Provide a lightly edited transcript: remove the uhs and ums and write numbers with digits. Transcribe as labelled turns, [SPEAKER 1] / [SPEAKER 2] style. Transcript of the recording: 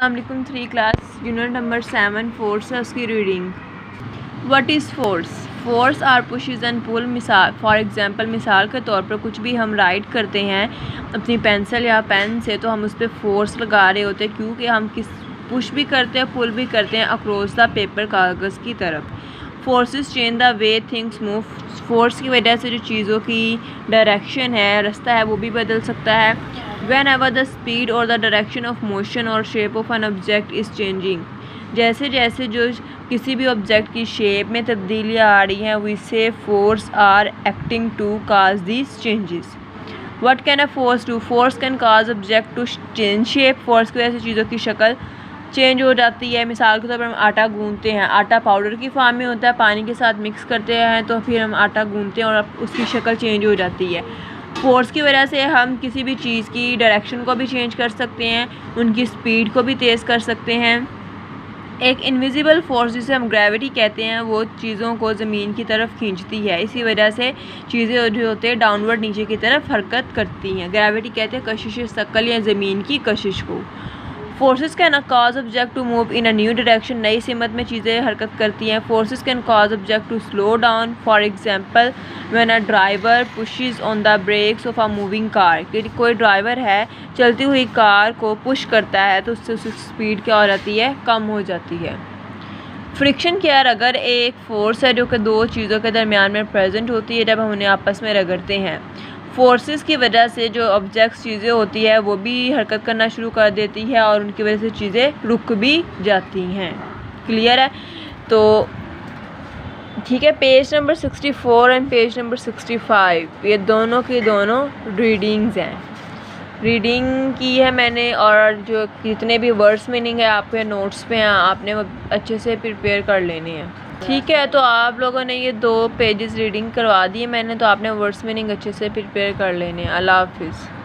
[SPEAKER 1] अस्सलामुअलैकुम 3 class unit number 7 force है उसकी reading. What is force? Force are pushes and pull. मिसाल for example मिसाल के तौर पर कुछ भी हम राइट करते हैं अपनी पेंसिल या पेन से तो हम उस पर फोर्स लगा रहे होते हैं क्योंकि हम किस पुश भी करते हैं पुल भी करते हैं अक्रॉस द पेपर कागज़ की तरफ। Forces change the way things move. Force की वजह से जो चीज़ों की डायरेक्शन है रास्ता है वो भी बदल सकता है। Whenever the speed or the direction of motion or shape of an object is changing, जैसे जैसे जो किसी भी ऑब्जेक्ट की शेप में तब्दीलियाँ आ रही हैं we say force are acting to cause these changes. What can a force do? Force can cause object to change shape. force की वजह से चीज़ों की शक्ल चेंज हो जाती है। मिसाल के तौर पर हम आटा गूंथते हैं, आटा पाउडर की फॉर्म में होता है, पानी के साथ मिक्स करते हैं तो फिर हम आटा गूंथते हैं और उसकी शक्ल चेंज हो जाती है। फोर्स की वजह से हम किसी भी चीज़ की डायरेक्शन को भी चेंज कर सकते हैं, उनकी स्पीड को भी तेज़ कर सकते हैं। एक इनविजिबल फोर्स जिसे हम ग्रेविटी कहते हैं वो चीज़ों को ज़मीन की तरफ खींचती है। इसी वजह से चीज़ें जो होते हैं डाउनवर्ड नीचे की तरफ हरकत करती हैं। ग्रेविटी कहते हैं कशिश सकल या ज़मीन की कशिश को। Forces can cause object to move in a new direction. नई सिमत में चीज़ें हरकत करती हैं। Forces can cause object to slow down. For example when a driver pushes on the brakes of a moving car. कि कोई ड्राइवर है चलती हुई कार को पुश करता है तो उससे उसकी स्पीड क्या हो जाती है, कम हो जाती है। फ्रिक्शन क्या रगड़ एक फोर्स है जो कि दो चीज़ों के दरमियान में प्रेजेंट होती है जब हम उन्हें आपस में रगड़ते हैं। फोर्सेस की वजह से जो ऑब्जेक्ट्स चीज़ें होती है वो भी हरकत करना शुरू कर देती है और उनकी वजह से चीज़ें रुक भी जाती हैं। क्लियर है? तो ठीक है, page number 64 and page number 65 ये दोनों की दोनों रीडिंग्स हैं। रीडिंग की है मैंने और जो जितने भी वर्ड्स मीनिंग है आपके नोट्स पे हैं, आपने वो अच्छे से प्रिपेयर कर लेने हैं। ठीक है, तो आप लोगों ने ये 2 पेजेस रीडिंग करवा दिए मैंने, तो आपने वर्ड्स मीनिंग अच्छे से प्रिपेयर कर लेने हैं। अल्लाह हाफिज़।